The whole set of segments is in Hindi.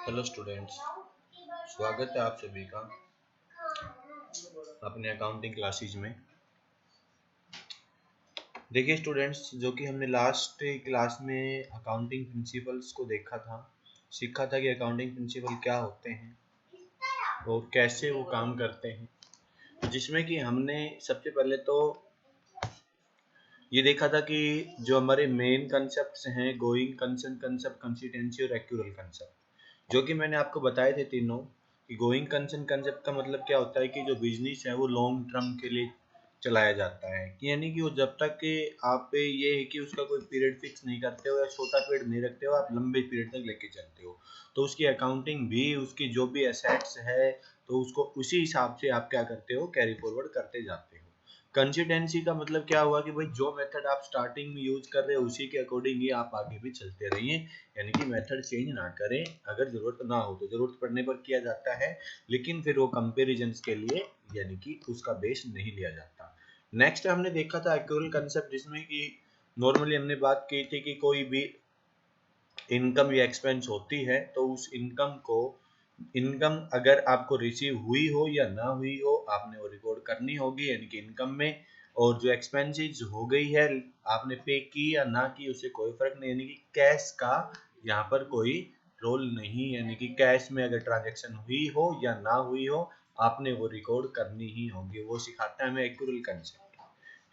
हेलो स्टूडेंट्स, स्वागत है आप सभी का अपने अकाउंटिंग क्लासेज में। देखिए स्टूडेंट्स, जो कि हमने लास्ट क्लास में अकाउंटिंग प्रिंसिपल्स को देखा था, सीखा था कि अकाउंटिंग प्रिंसिपल क्या होते हैं और कैसे वो काम करते हैं। जिसमें कि हमने सबसे पहले तो ये देखा था कि जो हमारे मेन कंसेप्ट्स हैं, गोइंग कंसर्न कंसेप्ट, कंसिस्टेंसी और एक्यूरल कंसेप्ट, जो कि मैंने आपको बताए थे तीनों। कि गोइंग कंसर्न कंसेप्ट का मतलब क्या होता है कि जो बिजनेस है वो लॉन्ग टर्म के लिए चलाया जाता है, कि यानी कि वो जब तक कि आप पे ये है कि उसका कोई पीरियड फिक्स नहीं करते हो या छोटा पीरियड नहीं रखते हो, आप लंबे पीरियड तक लेके चलते हो, तो उसकी अकाउंटिंग भी, उसकी जो भी एसेट्स है, तो उसको उसी हिसाब से आप क्या करते हो, कैरी फॉरवर्ड करते जाते हो। कंसिस्टेंसी का मतलब क्या हुआ कि भाई जो मेथड आप स्टार्टिंग में यूज कर रहे हो उसी के अकॉर्डिंग ही आप आगे भी चलते रहिए, यानी कि मेथड चेंज ना करें। अगर जरूरत ना हो तो जरूरत पड़ने पर किया जाता है, लेकिन फिर वो कंपैरिजंस के लिए यानी कि उसका बेस नहीं लिया जाता। नेक्स्ट हमने देखा था एक्यूरल कंसेप्ट, जिसमें कि नॉर्मली हमने बात की थी कि कोई भी इनकम या एक्सपेंस होती है तो उस इनकम अगर आपको रिसीव हुई हो या ना हुई हो, आपने वो रिकॉर्ड करनी होगी यानी कि इनकम में। और जो एक्सपेंसेस हो गई है, आपने पे की या ना की, उससे कोई फर्क नहीं, यानी कि कैश का यहाँ पर कोई रोल नहीं, यानी कि कैश में अगर ट्रांजेक्शन हुई हो या ना हुई हो, आपने वो रिकॉर्ड करनी ही होगी। वो सिखाता है हमें एक्यूरल कंसेप्ट।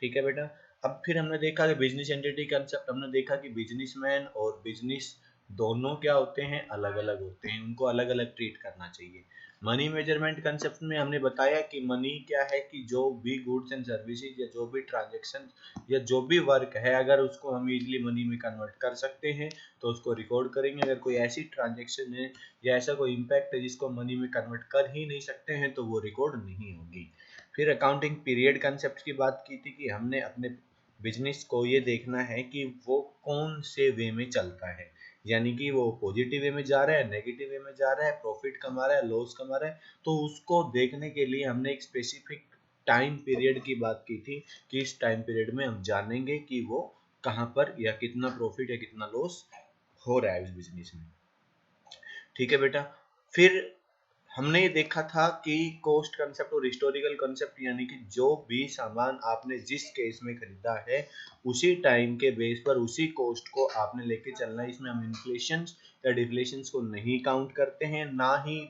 ठीक है बेटा। अब फिर हमने देखा कि बिजनेस एंटिटी कंसेप्ट, हमने देखा कि बिजनेसमैन और बिजनेस दोनों क्या होते हैं, अलग अलग होते हैं, उनको अलग अलग ट्रीट करना चाहिए। मनी मेजरमेंट कंसेप्ट में हमने बताया कि मनी क्या है, कि जो भी गुड्स एंड सर्विसेज या जो भी ट्रांजेक्शन या जो भी वर्क है, अगर उसको हम इजीली मनी में कन्वर्ट कर सकते हैं तो उसको रिकॉर्ड करेंगे। अगर कोई ऐसी ट्रांजेक्शन है या ऐसा कोई इम्पैक्ट है जिसको मनी में कन्वर्ट कर ही नहीं सकते हैं तो वो रिकॉर्ड नहीं होगी। फिर अकाउंटिंग पीरियड कंसेप्ट की बात की थी कि हमने अपने बिजनेस को ये देखना है कि वो कौन से वे में चलता है, यानी कि वो पॉजिटिव वे में जा रहा है, नेगेटिव वे में जा रहा है, प्रॉफिट कमा रहा है, लॉस कमा रहा है। तो उसको देखने के लिए हमने एक स्पेसिफिक टाइम पीरियड की बात की थी कि इस टाइम पीरियड में हम जानेंगे कि वो कहाँ पर या कितना प्रॉफिट या कितना लॉस हो रहा है उस बिजनेस में। ठीक है बेटा। फिर हमने ये देखा था कि कॉस्ट कंसेप्ट और हिस्टोरिकल कंसेप्ट, यानी कि जो भी सामान आपने जिस केस में खरीदा है उसी टाइम के बेस पर उसी कॉस्ट को आपने लेके चलना है। इसमें हम इन्फ्लेशन या डिफ्लेशन को नहीं काउंट करते हैं, ना ही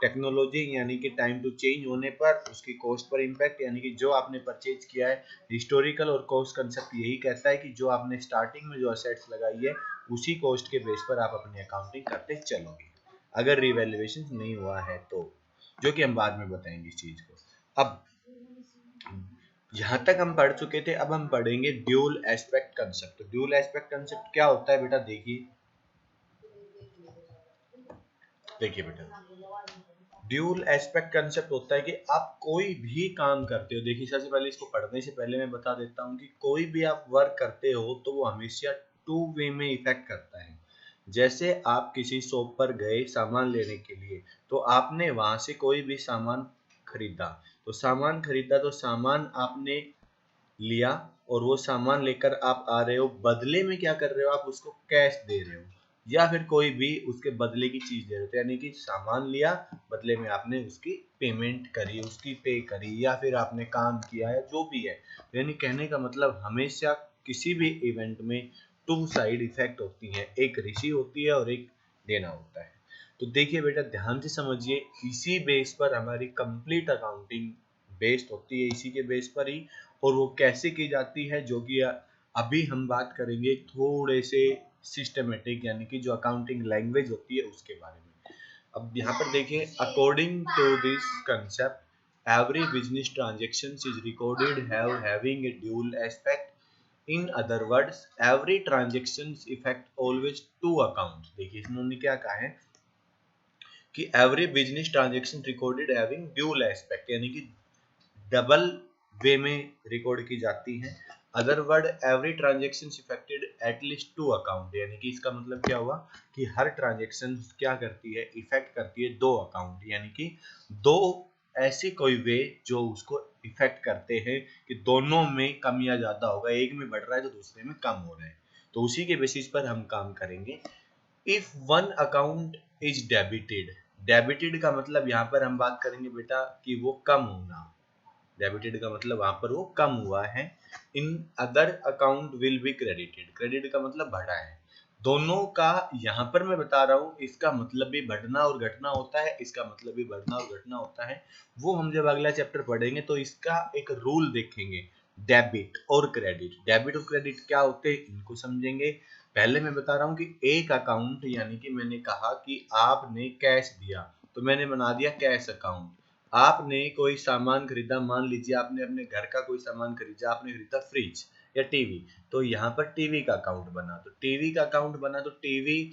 टेक्नोलॉजी यानी कि टाइम टू चेंज होने पर उसकी कॉस्ट पर इम्पैक्ट, यानी कि जो आपने परचेज किया है। हिस्टोरिकल और कॉस्ट कंसेप्ट यही कहता है कि जो आपने स्टार्टिंग में जो असेट्स लगाई है उसी कॉस्ट के बेस पर आप अपनी अकाउंटिंग करते चलोगे, अगर रिवैल्यूएशन नहीं हुआ है तो, जो कि हम बाद में बताएंगे इस चीज को। अब यहाँ तक हम पढ़ चुके थे, अब हम पढ़ेंगे dual aspect concept. Dual aspect concept क्या होता है बेटा, देखिए देखिए बेटा, ड्यूल एस्पेक्ट कंसेप्ट होता है कि आप कोई भी काम करते हो। देखिए सबसे पहले इसको पढ़ने से पहले मैं बता देता हूँ कि कोई भी आप वर्क करते हो तो वो हमेशा टू वे में इफेक्ट करता है। जैसे आप किसी शॉप पर गए सामान लेने के लिए, तो आपने वहां से कोई भी सामान खरीदा, तो सामान आपने लिया और वो सामान लेकर आप आ रहे हो, बदले में क्या कर रहे हो, आप उसको कैश दे रहे हो या फिर कोई भी उसके बदले की चीज दे रहे हो, यानी कि सामान लिया, बदले में आपने उसकी पेमेंट करी, उसकी पे करी, या फिर आपने काम किया है, जो भी है। यानी कहने का मतलब हमेशा किसी भी इवेंट में टू साइड इफेक्ट होती है, एक रिसीव होती है और एक देना होता है। तो देखिए बेटा ध्यान से समझिए, इसी बेस पर हमारी कंप्लीट अकाउंटिंग बेस्ड होती है, इसी के बेस पर ही। और वो कैसे की जाती है, जो कि अभी हम बात करेंगे थोड़े से सिस्टमेटिक, यानी कि जो अकाउंटिंग लैंग्वेज होती है उसके बारे में। अब यहाँ पर देखिए, according to this concept every business transaction is recorded having a dual aspect. In other words every transaction effect always two account. देखिए इसमें उन्होंने क्या कहा है कि every business transaction recorded having dual aspect, यानी कि डबल वे में रिकॉर्ड की जाती है। Other word every transaction effected at least two account, यानी कि इसका मतलब क्या हुआ कि हर ट्रांजेक्शन क्या करती है, इफेक्ट करती है दो अकाउंट, यानी कि दो ऐसी कोई वे जो उसको इफेक्ट करते हैं कि दोनों में कम या ज्यादा होगा, एक में बढ़ रहा है तो दूसरे में कम हो रहा है। तो उसी के बेसिस पर हम काम करेंगे। If one account is debited, debited का मतलब यहाँ पर हम बात करेंगे बेटा कि वो कम होना, डेबिटेड का मतलब वहां पर वो कम हुआ है। In other account will be credited, credit का मतलब बढ़ा है। दोनों का यहाँ पर मैं बता रहा हूँ, इसका मतलब भी बढ़ना और घटना होता है, इसका मतलब भी बढ़ना और घटना होता है। वो हम जब अगला चैप्टर पढ़ेंगे तो इसका एक रूल देखेंगे, डेबिट और क्रेडिट। डेबिट और क्रेडिट क्या होते हैं इनको समझेंगे। पहले मैं बता रहा हूँ कि एक अकाउंट, यानी कि मैंने कहा कि आपने कैश दिया तो मैंने बना दिया कैश अकाउंट। आपने कोई सामान खरीदा, मान लीजिए आपने अपने घर का कोई सामान खरीदा, आपने खरीदा फ्रिज या टीवी, तो यहाँ पर टीवी का अकाउंट बना। तो टीवी का अकाउंट बना तो टीवी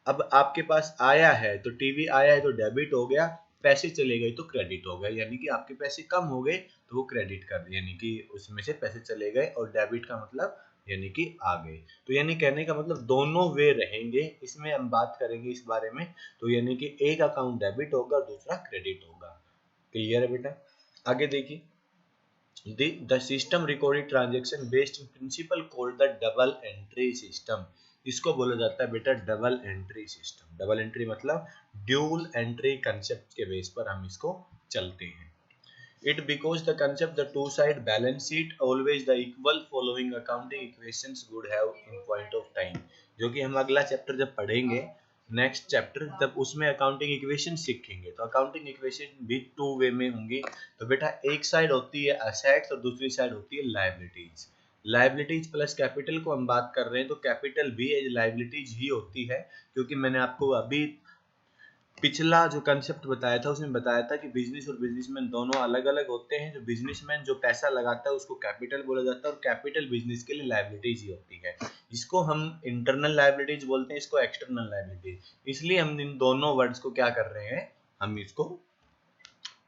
अब आपके पास आया है, तो टीवी आया है तो डेबिट हो गया, पैसे चले गए तो क्रेडिट हो गए, यानी कि आपके पैसे कम हो गए तो वो क्रेडिट कर दिए, यानी कि उसमें से पैसे चले गए। और डेबिट का मतलब यानी कि आ गए। तो यानी कहने का मतलब दोनों वे रहेंगे, इसमें हम बात करेंगे इस बारे में। तो यानी कि एक अकाउंट डेबिट होगा और दूसरा क्रेडिट होगा। क्लियर है बेटा? आगे देखिए, the system recorded transaction based in principle called the double entry system। इसको बोला जाता है बेटा double entry system. Double entry मतलब ड्यूल एंट्री कंसेप्ट के बेस पर हम इसको चलते हैं। It because the concept the two side balance sheet always the equal following accounting equations would have in point of time। जो कि हम अगला चैप्टर जब पढ़ेंगे, नेक्स्ट चैप्टर, तब उसमें अकाउंटिंग इक्वेशन सीखेंगे। तो अकाउंटिंग इक्वेशन भी टू वे में होंगी। तो बेटा एक साइड होती है असेट्स और दूसरी साइड होती है लायबिलिटीज। लायबिलिटीज प्लस कैपिटल को हम बात कर रहे हैं, तो कैपिटल भी एज लायबिलिटीज ही होती है, क्योंकि मैंने आपको अभी पिछला जो कंसेप्ट बताया था उसमें बताया था कि बिजनेस और बिजनेसमैन दोनों अलग अलग होते हैं। जो बिजनेसमैन जो पैसा लगाता है उसको कैपिटल बोला जाता है, और कैपिटल बिजनेस के लिए लायबिलिटीज ही होती है। इसको हम इंटरनल लायबिलिटीज बोलते हैं, इसको एक्सटर्नल लायबिलिटीज। इसलिए हम इन दोनों वर्ड्स को क्या कर रहे हैं, हम इसको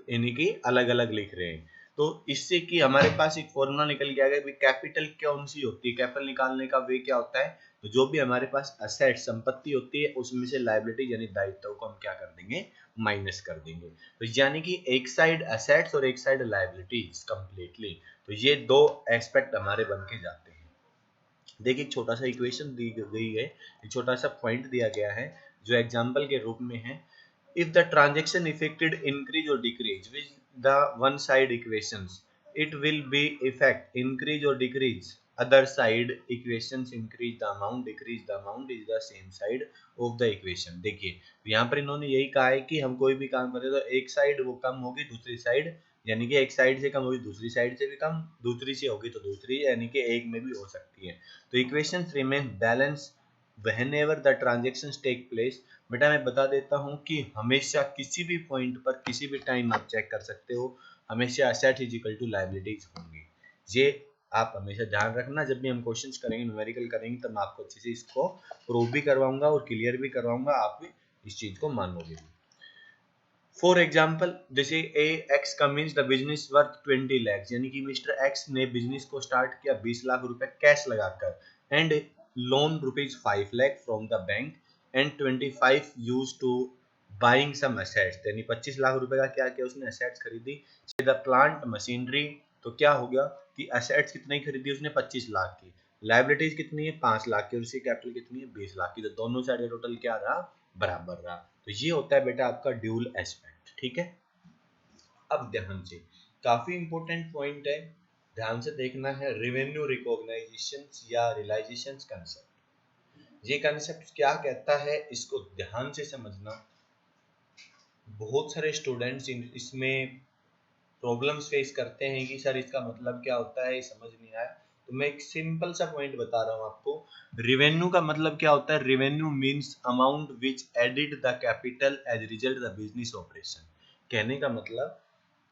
यानी कि अलग अलग लिख रहे हैं। तो इससे कि हमारे पास एक फॉर्मूला निकल गया है कि कैपिटल कौन सी होती है, कैपिटल निकालने का वे क्या होता है। तो जो भी हमारे पास असेट संपत्ति होती है उसमें से लायबिलिटी यानी दायित्व को हम क्या कर देंगे, माइनस कर देंगे। तो यानी कि एक साइड असेट्स और एक साइड लायबिलिटीज कंप्लीटली। तो ये दो एस्पेक्ट हमारे बन के जाते हैं। देखिए एक छोटा सा इक्वेशन दी गई है, एक छोटा सा पॉइंट दिया गया है जो एग्जांपल के रूप में है। If the transaction effected increase or decrease with the one side equations, it will be effect increase or decrease other side equations increase the amount decrease the amount is the same side of the equation। देखिए यहाँ पर इन्होंने यही कहा है कि हम कोई भी काम करें तो एक साइड वो कम होगी, दूसरी साइड यानी कि एक साइड से कम होगी दूसरी साइड से भी कम, दूसरी से होगी तो दूसरी यानी कि एक में भी हो सकती है। तो equations remain balance whenever the transactions take place। बेटा मैं बता देता हूँ कि हमेशा किसी भी पॉइंट पर किसी भी टाइम आप चेक कर सकते हो, हमेशा asset is equal to liabilities होंगी। ये आप हमेशा ध्यान रखना, जब भी हम क्वेश्चंस करेंगे न्यूमेरिकल करेंगे तब मैं आपको अच्छे से इसको प्रूव भी करवाऊंगा और क्लियर भी करवाऊंगा, आप भी इस चीज को मानोगे भी। फॉर एग्जाम्पल जैसे ए एक्स का means the business worth 20 lakhs, यानी कि मिस्टर एक्स ने बिजनेस को स्टार्ट किया 20 लाख रुपए कैश लगाकर, and loan rupees 5 lakh from the bank and 25 use to buying some assets, यानी 25 लाख रुपए का क्या किया उसने, असेट्स खरीदी। द प्लांट मशीनरी, तो क्या हो गया कि असेट्स कितनी खरीदी उसने 25 लाख की, लायबिलिटीज कितनी है 5 लाख की, और उसकी कैपिटल कितनी है 20 लाख की। तो दोनों साइड टोटल क्या रहा, बराबर रहा। तो ये होता है बेटा आपका ड्यूल एस्पेक्ट। ठीक है, अब ध्यान से काफी इंपॉर्टेंट पॉइंट है, ध्यान से देखना है, रेवेन्यू रिकॉग्नाइजेशन या रियलाइजेशन कंसेप्ट। ये कंसेप्ट क्या कहता है इसको ध्यान से समझना। बहुत सारे स्टूडेंट्स इसमें प्रॉब्लम्स फेस करते हैं कि सर इसका मतलब क्या होता है, ये समझ नहीं आया। तो मैं एक सिंपल सा पॉइंट बता रहा हूँ आपको। रेवेन्यू का मतलब क्या होता है, revenue means amount which added the capital as result the business operation. कहने का मतलब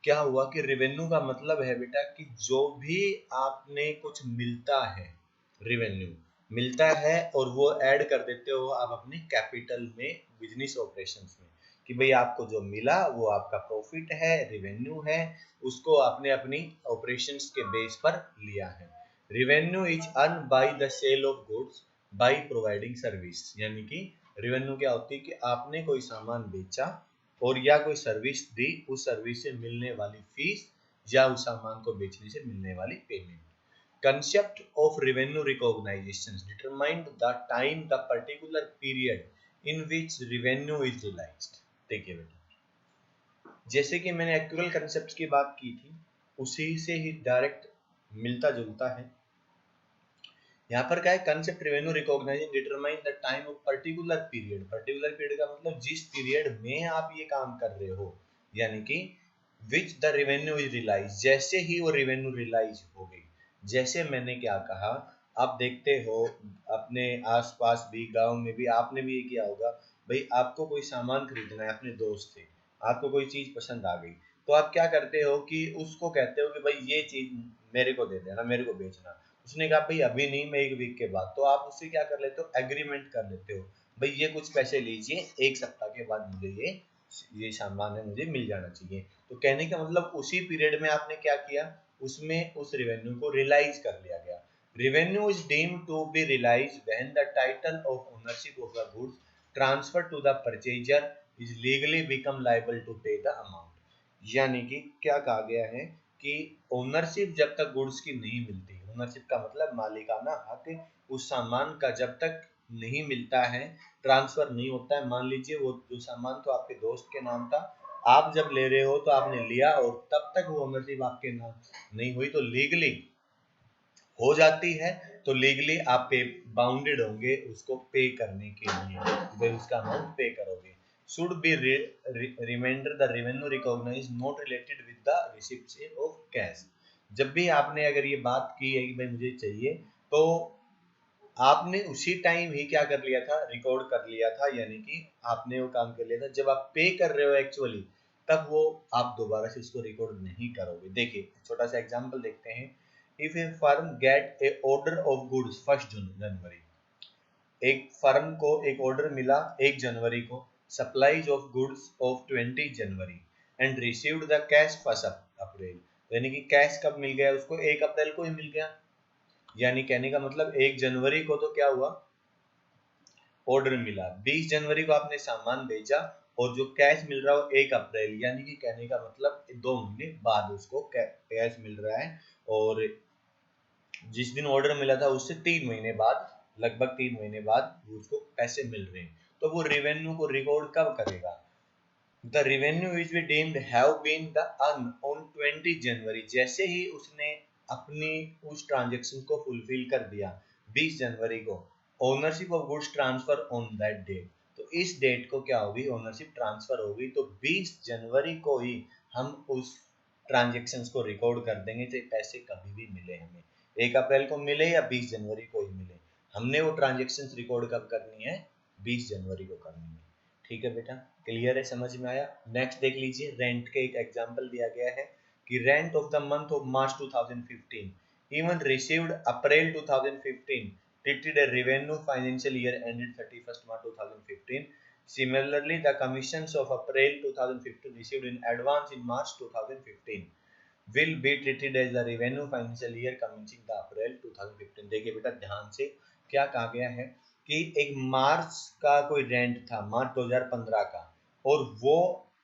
क्या हुआ कि रेवेन्यू का मतलब है बेटा कि जो भी आपने कुछ मिलता है, रेवेन्यू मिलता है और वो ऐड कर देते हो आप अपने कैपिटल में बिजनेस ऑपरेशंस में, कि भाई आपको जो मिला वो आपका प्रॉफिट है, रेवेन्यू है, उसको आपने अपनी ऑपरेशंस के बेस पर लिया है। Revenue is earn by the sale of goods by providing service, यानी कि रेवेन्यू क्या होती है कि आपने कोई सामान बेचा और या कोई सर्विस दी, उस सर्विस से मिलने वाली फीस या उस सामान को बेचने से मिलने वाली payment. concept of revenue recognition determine the time the particular period in which revenue is realized। देखिए बेटा, जैसे कि मैंने एक्चुअल कंसेप्ट की बात की थी उसी से ही डायरेक्ट मिलता जुलता है। यहाँ पर क्या है, concept revenue recognising determine the time of particular period. Particular period का मतलब जिस पीरियड में आप ये काम कर रहे हो, यानी कि which the revenue is realise, जैसे ही वो रेवेन्यू रियलाइज हो गई। जैसे मैंने क्या कहा, आप देखते हो अपने आसपास भी, गांव में भी आपने भी ये किया होगा, भाई आपको कोई सामान खरीदना है, अपने दोस्त से आपको कोई चीज पसंद आ गई, तो आप क्या करते हो कि उसको कहते हो कि भाई ये चीज मेरे को दे देना, मेरे को बेचना। उसने कहा भाई अभी नहीं, मैं 1 वीक के बाद, तो आप उससे क्या कर लेते हो, एग्रीमेंट कर लेते हो, भाई ये कुछ पैसे लीजिए, 1 सप्ताह के बाद मुझे ये सामान है, मुझे मिल जाना चाहिए। तो कहने का मतलब उसी पीरियड में आपने क्या किया, उसमें उस रेवेन्यू को रियलाइज कर लिया गया। Revenue is deemed to be realise when the title of ownership of the goods transfer to the purchaser is legally become liable to pay the amount. यानी कि क्या कहा गया है कि ओनरशिप जब तक गुड्स की नहीं मिलती, ओनरशिप का मतलब मालिकाना हक उस सामान का जब तक नहीं मिलता है, ट्रांसफर नहीं होता है। मान लीजिए वो जो सामान तो आपके दोस्त के नाम था, आप जब ले रहे हो तो आपने लिया और तब तक वो ओनरशिप आपके नाम नहीं हुई, तो लीगली हो जाती है, तो लीगली आप पे बाउंडेड होंगे उसको पे करने के लिए, भाई उसका अमाउंट पे करोगे। Should be reminder the revenue recognise not related with the receipt of cash. जब भी आपने अगर ये बात की है कि भाई मुझे चाहिए, तो आपने उसी टाइम ही क्या कर लिया था, रिकॉर्ड कर लिया था, यानी कि आपने वो काम कर लिया था। जब आप पे कर रहे हो एक्चुअली, तब वो आप दोबारा से उसको रिकॉर्ड नहीं करोगे। देखिए छोटा सा एग्जांपल देखते हैं। If A firm gate A order of goods 1 जनवरी, एक फर्म को एक ऑर्डर मिला 1 जनवरी को, supplies of goods of 20 January and received the cash 1 अप्रैल, यानी कि कैश कब मिल गया उसको, 1 अप्रैल को ही मिल गया। यानी कहने का मतलब 1 जनवरी को तो क्या हुआ, ऑर्डर मिला, 20 जनवरी को आपने सामान भेजा और जो कैश मिल रहा हो 1 अप्रैल, यानी कि कहने का मतलब 2 महीने बाद उसको कैश मिल रहा है। और जिस दिन ऑर्डर मिला था उससे 3 महीने बाद, लगभग 3 महीने बाद उसको पैसे मिल रहे हैं। तो वो रेवेन्यू को रिकॉर्ड कब करेगा, the revenue which we deemed have been the earn on 20 January, जैसे ही उसने अपनी उस ट्रांजेक्शन को फुलफिल कर दिया 20 जनवरी को, ownership of goods transfer on that date, तो इस डेट को क्या होगी, ओनरशिप ट्रांसफर होगी। तो 20 जनवरी को ही हम उस ट्रांजेक्शन को रिकॉर्ड कर देंगे, चाहे पैसे कभी भी मिले हमें, 1 अप्रैल को मिले या 20 जनवरी को ही मिले, हमने वो ट्रांजेक्शन रिकॉर्ड कब करनी है, 20 जनवरी को करनी है। ठीक है बेटा, क्लियर है, समझ में आया। नेक्स्ट देख लीजिए, रेंट के एक एग्जांपल दिया गया है कि rent of the month of March 2015 even received April 2015 treated a revenue financial year ended 31st March 2015. Similarly, the commissions of April 2015 received in advance in March 2015 will be treated as the revenue financial year commencing the April 2015। देखिए बेटा ध्यान से, क्या कहा गया है कि एक मार्च का कोई रेंट था, मार्च 2015 का, और वो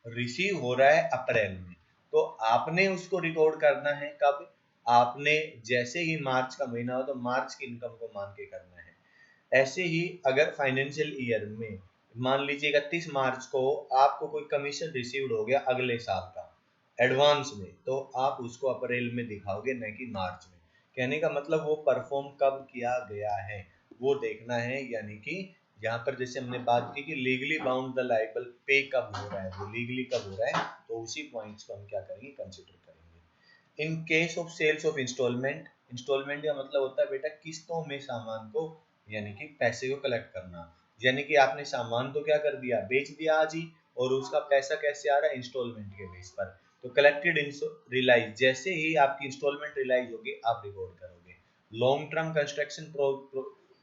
रिसीव हो रहा है अप्रैल में, तो आपने उसको रिकॉर्ड करना है कब, आपने जैसे ही मार्च का महीना हो तो मार्च की इनकम को मान के करना है। ऐसे ही अगर फाइनेंशियल ईयर में मान लीजिए 31 मार्च को आपको कोई कमीशन रिसीव्ड हो गया अगले साल का एडवांस में, तो आप उसको अप्रैल में दिखाओगे न कि मार्च में। कहने का मतलब वो परफॉर्म कब किया गया है वो देखना है, यानी कि यहाँ पर जैसे हमने बात की कि लीगली बाउंड द लाइबल पे कब हो रहा है, वो लीगली कब हो रहा है, तो उसी पॉइंट्स को हम क्या करेंगे, कंसिडर करेंगे। In case of sales of instalment, instalment का मतलब होता है बेटा किस्तों में सामान को, यानी कि पैसे को कलेक्ट करना। यानी कि आपने सामान तो क्या कर दिया, बेच दिया आज ही, और उसका पैसा कैसे आ रहा है, इंस्टॉलमेंट के बेस पर। तो कलेक्टेड रिलाइज, जैसे ही आपकी इंस्टॉलमेंट रिलाइज होगी आप रिकॉर्ड करोगे। लॉन्ग टर्म कंस्ट्रक्शन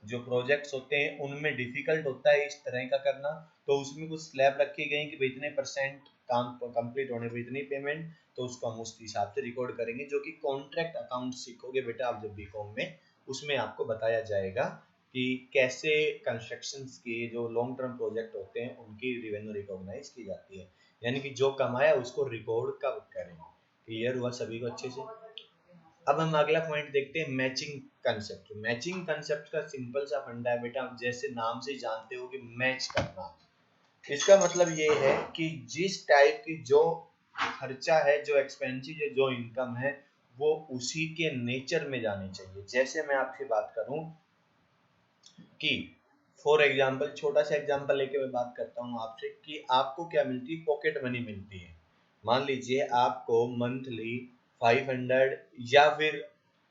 जो प्रोजेक्ट्स होते हैं उनमें डिफिकल्ट होता है इस तरह का करना, तो उसमें कुछ स्लैब रखी गई कि इतने परसेंट काम कंप्लीट होने पर इतनी पेमेंट, तो उसको हम उस हिसाब से रिकॉर्ड करेंगे, जो कि कॉन्ट्रैक्ट अकाउंट सीखोगे बेटा आप जब बीकॉम में, उसमें आपको बताया जाएगा कि कैसे कंस्ट्रक्शंस के जो लॉन्ग टर्म प्रोजेक्ट होते हैं उनकी रेवेन्यू रिकॉग्नाइज की जाती है, यानी कि जो कमाया उसको रिकॉर्ड कब करें। क्लियर हुआ सभी को अच्छे से। अब हम अगला पॉइंट देखते हैं, मैचिंग कंसेप्ट। मैचिंग कंसेप्ट का सिंपल सा फंडा है बेटा, आप जैसे नाम से जानते हो कि मैच करना। इसका मतलब ये है कि जिस टाइप की जो खर्चा है, जो एक्सपेंसिव है, जो इनकम है, वो उसी के नेचर में जानी चाहिए। जैसे मैं आपसे बात करूं कि फॉर एग्जाम्पल, छोटा सा एग्जाम्पल लेके मैं बात करता हूँ आपसे कि आपको क्या मिलती है, पॉकेट मनी मिलती है। मान लीजिए आपको मंथली 500, या फिर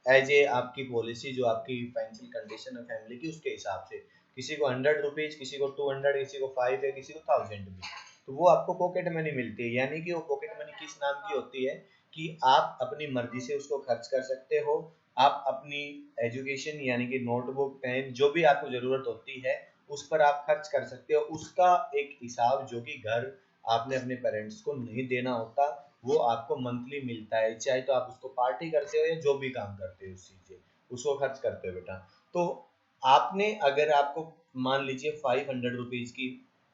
एज ए आपकी पॉलिसी, जो आपकी फाइनेंशियल कंडीशन है फैमिली की, उसके हिसाब से किसी को 100 रुपीज, किसी को 200, किसी को 5 है, किसी को 1000 भी, तो वो आपको पॉकेट मनी मिलती है। यानी कि वो पॉकेट मनी किस नाम की होती है कि आप अपनी मर्जी से उसको खर्च कर सकते हो। आप अपनी एजुकेशन यानी कि नोटबुक, पेन, जो भी आपको जरूरत होती है उस पर आप खर्च कर सकते हो। उसका एक हिसाब जो कि घर आपने अपने पेरेंट्स को नहीं देना होता, वो आपको मंथली मिलता है। चाहे तो आप उसको पार्टी करते हो या जो भी काम करते हो उस चीज से उसको खर्च करते हो बेटा। तो आपने, अगर आपको मान लीजिए 500 रुपीज की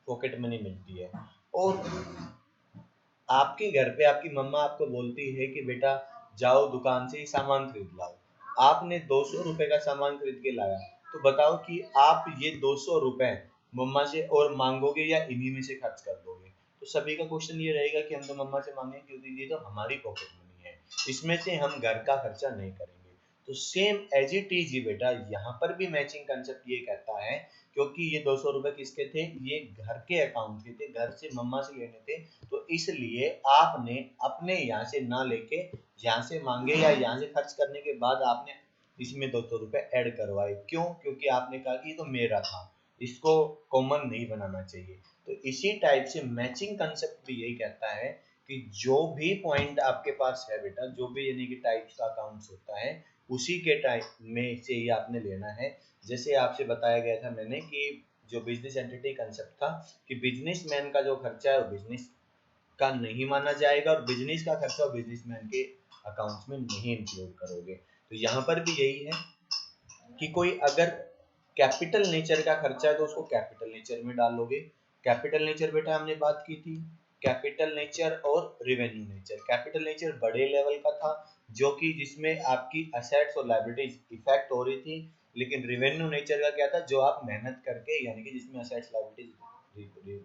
पॉकेट मनी मिलती है, और आपके घर पे आपकी मम्मा आपको बोलती है कि बेटा जाओ दुकान से सामान खरीद लाओ, आपने 200 रुपए का सामान खरीद के लाया, तो बताओ कि आप ये 200 रुपए मम्मा से और मांगोगे या इन्हीं में से खर्च कर दोगे? तो सभी का क्वेश्चन ये रहेगा कि हम तो मम्मा से मांगे, क्योंकि ये तो हमारी पॉकेट मनी है, इसमें से हम घर का खर्चा नहीं करेंगे। तो सेम एज इट इज ही बेटा, यहाँ पर भी मैचिंग कंसेप्ट ये कहता है, क्योंकि ये 200 रुपए किसके थे, ये घर के अकाउंट के थे, घर से मम्मा से लेने थे, तो इसलिए आपने अपने यहाँ से ना लेके यहाँ से मांगे, या यहाँ से खर्च करने के बाद आपने इसमें 200 रुपए ऐड करवाए। क्यों? क्योंकि आपने कहा कि ये तो मेरा था, इसको कॉमन नहीं बनाना चाहिए। तो इसी टाइप से मैचिंग कंसेप्ट भी यही कहता है कि जो भी पॉइंट आपके पास है बेटा, जो भी यानी कि टाइप्स का अकाउंट्स होता है, उसी के टाइप में से ही आपने लेना है। जैसे आपसे बताया गया था मैंने कि जो बिजनेस एंटिटी कंसेप्ट था, कि बिजनेसमैन का जो खर्चा है वो बिजनेस का नहीं माना जाएगा, और बिजनेस का खर्चा बिजनेसमैन के अकाउंट्स में नहीं इंक्लूड करोगे। तो यहाँ पर भी यही है कि कोई अगर कैपिटल नेचर का खर्चा है तो उसको कैपिटल नेचर में डालोगे। कैपिटल नेचर बेटा हमने बात की थी, कैपिटल नेचर और रिवेन्यू नेचर। कैपिटल नेचर बड़े लेवल का था, जो कि जिसमें आपकी असेट्स और लायबिलिटीज इफेक्ट हो रही थी। लेकिन रिवेन्यू नेचर का क्या था, जो आप मेहनत करके, यानी कि जिसमें असेट्स लायबिलिटीज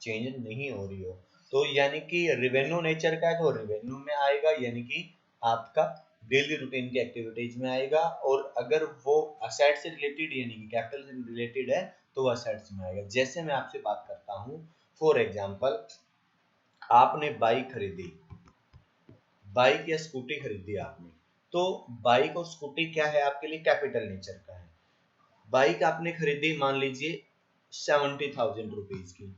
चेंज नहीं हो रही हो। तो यानी कि रिवेन्यू नेचर का है तो रिवेन्यू में आएगा, यानी कि आपका डेली रूटीन की एक्टिविटीज में आएगा। और अगर वो असेट से रिलेटेड यानी कि कैपिटल से रिलेटेड है तो वो असेट्स में आएगा। जैसे मैं आपसे बात करता हूँ, फॉर एग्जांपल आपने बाइक खरीदी, बाइक या स्कूटी खरीदी आपने, तो बाइक और स्कूटी क्या है आपके लिए, कैपिटल नेचर का है। बाइक आपने खरीदी मान लीजिए 70,000 रुपीज की।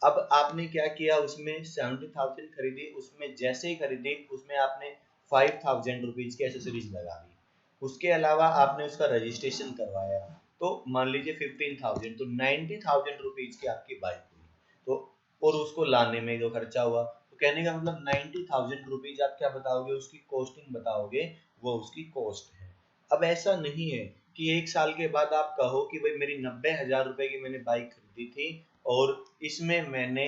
अब आपने क्या किया, उसमें 70,000 खरीदी, उसमें जैसे ही खरीदी उसमें आपने 5,000 रुपीज की एसेसरीज लगा दी। उसके अलावा आपने उसका रजिस्ट्रेशन करवाया, तो मान लीजिए 15,000, तो 90,000 रुपीज की आपकी बाइक हुई। तो और उसको लाने में जो खर्चा हुआ, तो कहने का मतलब 90,000 रुपीज आप क्या बताओगे, उसकी कॉस्टिंग बताओगे, वो उसकी कॉस्ट है। अब ऐसा नहीं है कि एक साल के बाद आप कहो कि भाई मेरी 90,000 रुपए की मैंने बाइक खरीदी थी, और इसमें मैंने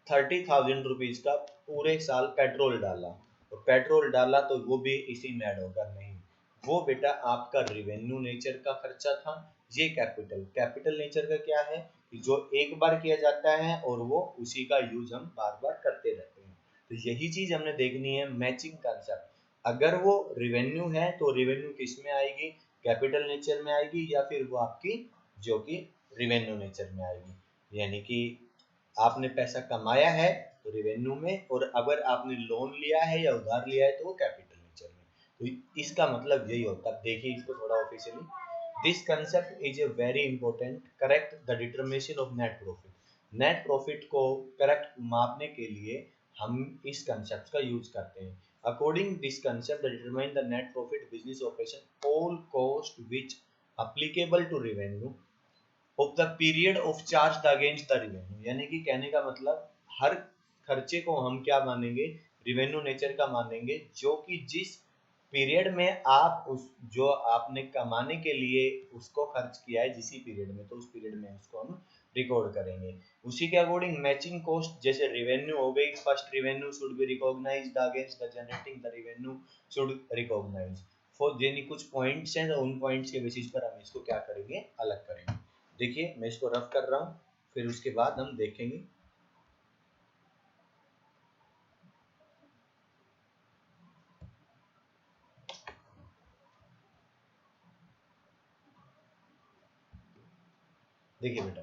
30,000 रुपीज का पूरे साल पेट्रोल डाला, तो पेट्रोल डाला तो वो भी इसी में ऐड होगा, नहीं। वो बेटा आपका रिवेन्यू नेचर का खर्चा था। ये कैपिटल, कैपिटल नेचर का क्या है कि जो एक बार किया जाता है और वो उसी का यूज हम बार बार करते रहते हैं। तो यही चीज हमने देखनी है, मैचिंग कंसेप्ट। अगर वो रिवेन्यू है तो रिवेन्यू किस में आएगी, कैपिटल नेचर में आएगी, या फिर वो आपकी जो कि रिवेन्यू नेचर में आएगी। यानी कि आपने पैसा कमाया है तो रिवेन्यू में, और अगर आपने लोन लिया है या उधार लिया है तो वो कैपिटल नेचर में। तो इसका मतलब यही होता है। देखिए इसको थोड़ा officially, this concept is a very important, correct the determination of net profit. Net profit को करेक्ट मापने के लिए हम इस कंसेप्ट का यूज करते हैं। According this concept determine the net profit business operation all cost which applicable to revenue of the period of charge the against the revenue. यानी कि कहने का मतलब हर खर्चे को हम क्या मानेंगे, रिवेन्यू नेचर का मानेंगे, जो कि जिस पीरियड में आप उस जो आपने कमाने के लिए उसको खर्च किया है जिस पीरियड में, तो उस पीरियड में उसको हम रिकॉर्ड करेंगे। उसी के अकॉर्डिंग मैचिंग कॉस्ट, जैसे रेवेन्यू हो गई, first revenue should be recognised against the generating the revenue should recognise for देनी कुछ पॉइंट्स हैं, तो उन पॉइंट्स के बेसिस पर हम इसको क्या करेंगे, अलग करेंगे। देखिए मैं इसको रफ कर रहा हूँ, फिर उसके बाद हम देखेंगे। देखिए बेटा,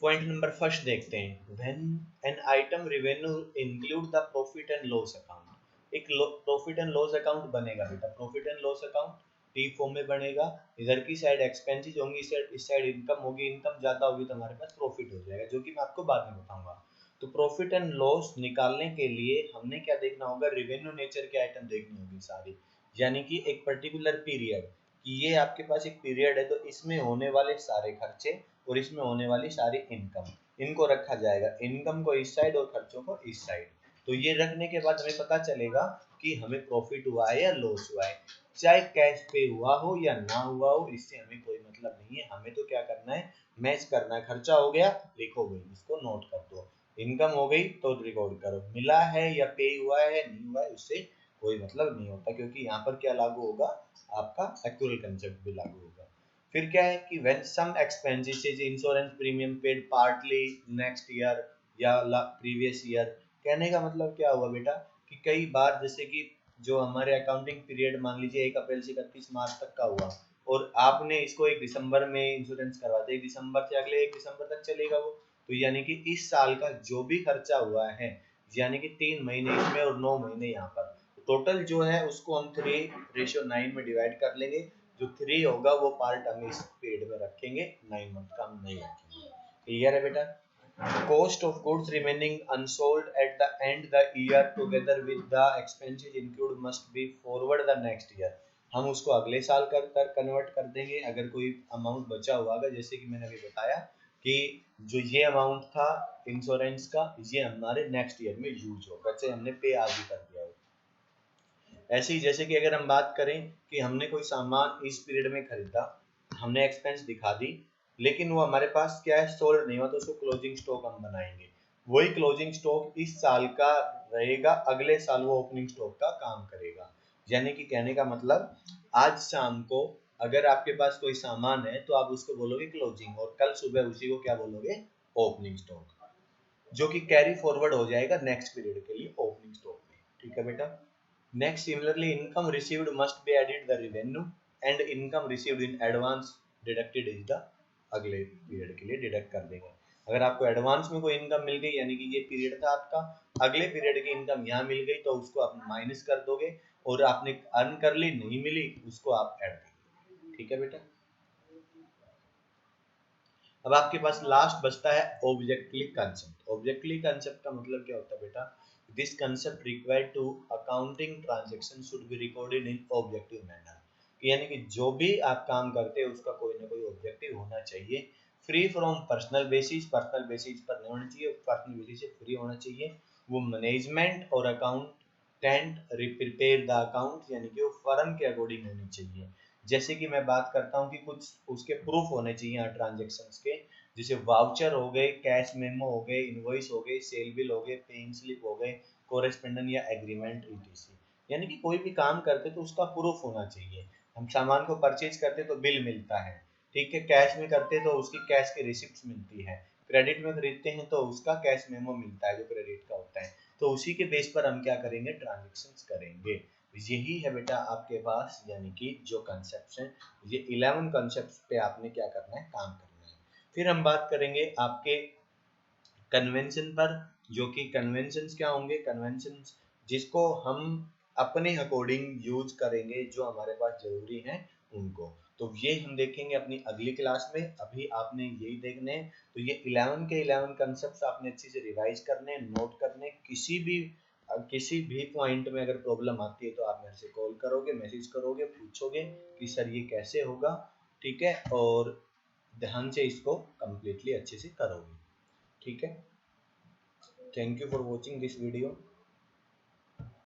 पॉइंट नंबर फर्स्ट देखते हैं। When an item revenue include the profit and loss account, एक प्रॉफिट एंड लॉस अकाउंट बनेगा बेटा। Profit and loss account T form में बनेगा। इधर की साइड एक्सपेंसेस होंगी, इस साइड इनकम होगी। इनकम ज्यादा होगी तो हमारे पास प्रॉफिट हो जाएगा, जो कि मैं आपको बाद में बताऊंगा। तो प्रॉफिट एंड लॉस निकालने के लिए हमने क्या देखना होगा, रेवेन्यू नेचर के आइटम देखनी होगी सारी, यानी कि एक पर्टिकुलर पीरियड, कि ये आपके पास एक पीरियड है, तो इसमें होने वाले सारे खर्चे और इसमें होने वाली सारी इनकम, इनको रखा जाएगा। इनकम को इस साइड और खर्चों को इस साइड। तो ये रखने के बाद हमें पता चलेगा कि हमें प्रॉफिट हुआ है या लॉस हुआ है, चाहे कैश पे हुआ हो या ना हुआ हो, इससे हमें कोई मतलब नहीं है। हमें तो क्या करना है, मैच करना है। खर्चा हो गया लिखो भाई, इसको नोट कर दो। इनकम हो गई तो रिकॉर्ड करो। मिला है या पे हुआ है नहीं हुआ है, उससे कोई मतलब नहीं होता, क्योंकि यहाँ पर क्या लागू होगा, आपका एक्चुअल कंसेप्ट भी लागू होगा। फिर क्या है कि when some expenses insurance premium paid partly next year या प्रीवियस ईयर। कहने का मतलब क्या हुआ बेटा, कि कई बार जैसे कि जो हमारे अकाउंटिंग पीरियड मान लीजिए 1 अप्रैल से 31 मार्च तक का हुआ, और आपने इसको 1 दिसंबर में इंश्योरेंस करवा दिया, 1 दिसंबर से अगले 1 दिसंबर तक चलेगा वो। तो यानी कि इस साल का जो भी खर्चा हुआ है, यानी कि 3 महीने इसमें और 9 महीने यहाँ पर, टोटल जो है उसको हम 3:9 में डिवाइड कर लेंगे। जो 3 होगा वो पार्ट हम इस पीरियड में रखेंगे, 9 मंथ का हम नहीं रखेंगे। क्लियर है बेटा। Cost of goods remaining unsold at the end the year together with the expenses incurred must be forward the next year। हम उसको अगले साल कर कन्वर्ट कर देंगे। अगर कोई अमाउंट बचा हुआ होगा, जैसे कि मैंने अभी बताया कि जो ये अमाउंट था इंश्योरेंस का, ये हमारे नेक्स्ट ईयर में यूज होगा, चाहे हमने पे आज ही कर दिया हो। ऐसे ही जैसे कि अगर हम बात करें कि हमने कोई सामान इस पीरियड में खरीदा, हमने एक्सपेंस दिखा दी, लेकिन वो हमारे पास क्या है, सोल्ड नहीं हुआ, तो उसको क्लोजिंग स्टॉक हम बनाएंगे। वही क्लोजिंग स्टॉक इस साल का रहेगा, अगले साल वो ओपनिंग स्टॉक का काम करेगा। यानी कि कहने का मतलब, आज शाम को अगर आपके पास कोई सामान है तो आप उसको बोलोगे क्लोजिंग, और कल सुबह उसी को क्या बोलोगे, ओपनिंग स्टॉक, जो कि कैरी फॉरवर्ड हो जाएगा नेक्स्ट पीरियड के लिए ओपनिंग स्टॉक में। ठीक है बेटा। Next, similarly, income received must be added the revenue and income received in advance deducted is the अगले पीरियड के लिए डिडक्ट कर देंगे। अगर आपको एडवांस में कोई इनकम मिल गई, यानी कि ये पीरियड था आपका, अगले पीरियड की इनकम यहाँ मिल गई, तो उसको आप माइनस कर दोगे, और आपने अर्न कर ली नहीं मिली उसको आप ऐड कर दोगे। ठीक है बेटा। अब आपके पास लास्ट बचता है ऑब्जेक्टली कंसेप्ट। ऑब्जेक्टली कंसेप्ट का मतलब क्या होता है बेटा, this concept required to accounting transaction should be recorded in objective manner. यानी कि जो भी आप काम करते हैं उसका कोई ना कोई ऑब्जेक्टिव होना चाहिए। Free from personal basis, personal basis पर नहीं होना चाहिए, पर्सनल बेसिस से फ्री होना चाहिए। वो मैनेजमेंट और अकाउंटेंट प्रिपेयर द अकाउंट, यानी कि वो फर्म के अकॉर्डिंग होनी चाहिए। जैसे कि मैं बात करता हूँ कि कुछ उसके प्रूफ होने चाहिए ट्रांजेक्शन्स के, जैसे वाउचर हो गए, कैश मेमो हो गए, इनवॉइस हो गए, सेल बिल हो गए, पेइंग स्लिप हो गए, कोरेस्पेंडेंट या एग्रीमेंट ईटीसी। यानी कि कोई भी काम करते तो उसका प्रूफ होना चाहिए। हम सामान को परचेज करते तो बिल मिलता है, ठीक है। कैश में करते तो उसकी कैश की रिसिप्ट मिलती है। क्रेडिट में खरीदते हैं तो उसका कैश मेमो मिलता है जो क्रेडिट का होता है। तो उसी के बेस पर हम क्या करेंगे, ट्रांजेक्शन करेंगे। यही है बेटा आपके पास, यानी कि जो कंसेप्ट हैं, ये 11 कंसेप्ट पे आपने क्या करना है, काम करना है। फिर हम बात करेंगे आपके कन्वेंशन पर, जो कि कन्वेंशंस क्या होंगे, कन्वेंशंस जिसको हम अपने अकॉर्डिंग यूज करेंगे, जो हमारे पास जरूरी है उनको। तो ये हम देखेंगे अपनी अगली क्लास में। अभी आपने यही देखने हैं। तो ये 11 के 11 कंसेप्ट आपने अच्छे से रिवाइज करने, नोट करने। किसी भी पॉइंट में अगर प्रॉब्लम आती है तो आप मेरे से कॉल करोगे, मैसेज करोगे, पूछोगे कि सर ये कैसे होगा, ठीक है, और ध्यान से इसको कंप्लीटली अच्छे से करोगे। ठीक है। Thank you for watching this video.